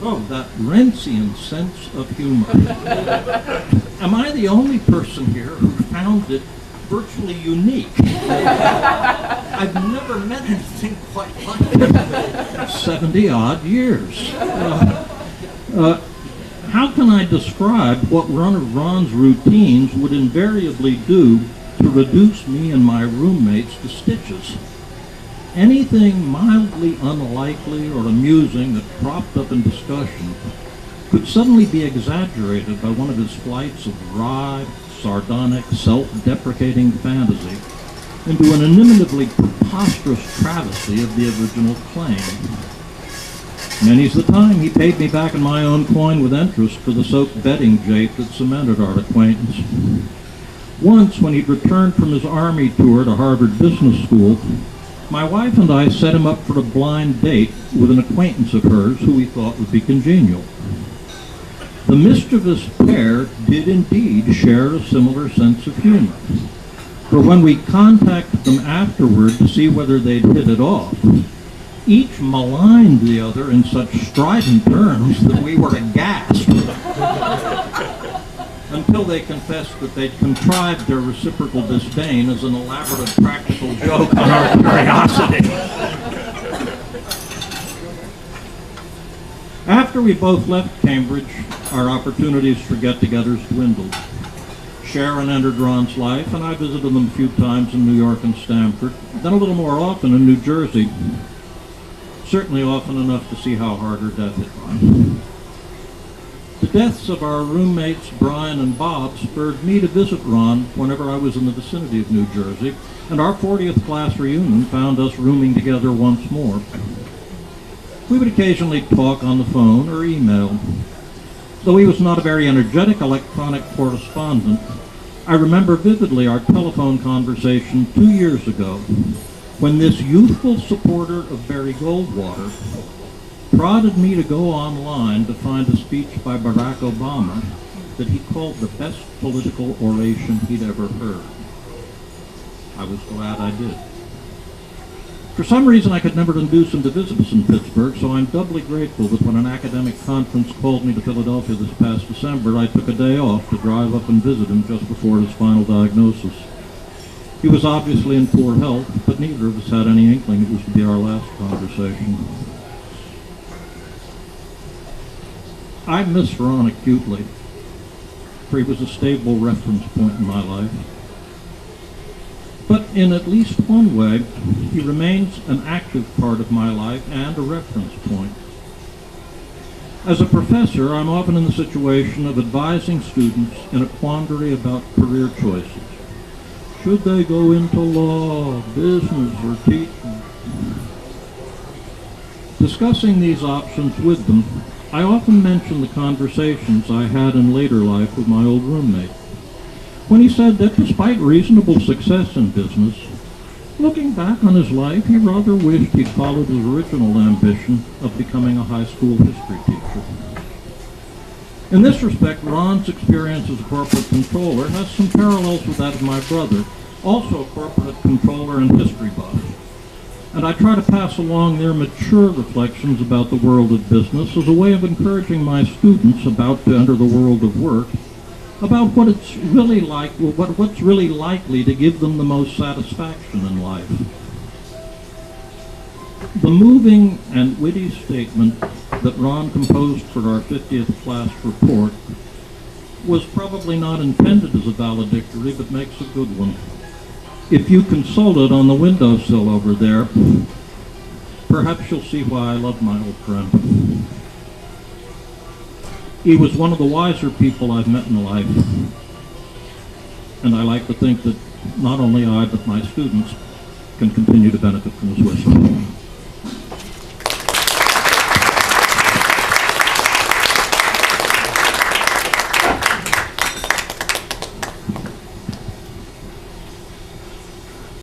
Oh, that Rentzian sense of humor. Am I the only person here who found it virtually unique? I've never met anything quite like it in 70-odd years. How can I describe what one of Ron's routines would invariably do to reduce me and my roommates to stitches? Anything mildly unlikely or amusing that cropped up in discussion could suddenly be exaggerated by one of his flights of wry, sardonic, self-deprecating fantasy into an inimitably preposterous travesty of the original claim. Many's the time he paid me back in my own coin with interest for the soaked bedding jape that cemented our acquaintance. Once, when he'd returned from his Army tour to Harvard Business School, my wife and I set him up for a blind date with an acquaintance of hers who we thought would be congenial. The mischievous pair did indeed share a similar sense of humor, for when we contacted them afterward to see whether they'd hit it off, each maligned the other in such strident terms that we were aghast, until they confessed that they'd contrived their reciprocal disdain as an elaborate practical joke on our curiosity. After we both left Cambridge, our opportunities for get-togethers dwindled. Sharon entered Ron's life, and I visited them a few times in New York and Stamford, then a little more often in New Jersey. Certainly often enough to see how hard her death hit Ron. The deaths of our roommates, Brian and Bob, spurred me to visit Ron whenever I was in the vicinity of New Jersey, and our 40th class reunion found us rooming together once more. We would occasionally talk on the phone or email. Though he was not a very energetic electronic correspondent, I remember vividly our telephone conversation 2 years ago, when this youthful supporter of Barry Goldwater prodded me to go online to find a speech by Barack Obama that he called the best political oration he'd ever heard. I was glad I did. For some reason, I could never induce him to visit us in Pittsburgh, so I'm doubly grateful that when an academic conference called me to Philadelphia this past December, I took a day off to drive up and visit him just before his final diagnosis. He was obviously in poor health, but neither of us had any inkling it was to be our last conversation. I miss Ron acutely, for he was a stable reference point in my life. But in at least one way, he remains an active part of my life and a reference point. As a professor, I'm often in the situation of advising students in a quandary about career choices. Should they go into law, business, or teaching? Discussing these options with them, I often mention the conversations I had in later life with my old roommate, when he said that despite reasonable success in business, looking back on his life, he rather wished he'd followed his original ambition of becoming a high school history teacher. In this respect, Ron's experience as a corporate controller has some parallels with that of my brother, also a corporate controller and history buff. And I try to pass along their mature reflections about the world of business as a way of encouraging my students about to enter the world of work about what it's really like, what's really likely to give them the most satisfaction in life. The moving and witty statement that Ron composed for our 50th class report was probably not intended as a valedictory, but makes a good one. If you consult it on the windowsill over there, perhaps you'll see why I love my old friend. He was one of the wiser people I've met in life, and I like to think that not only I, but my students can continue to benefit from his wisdom.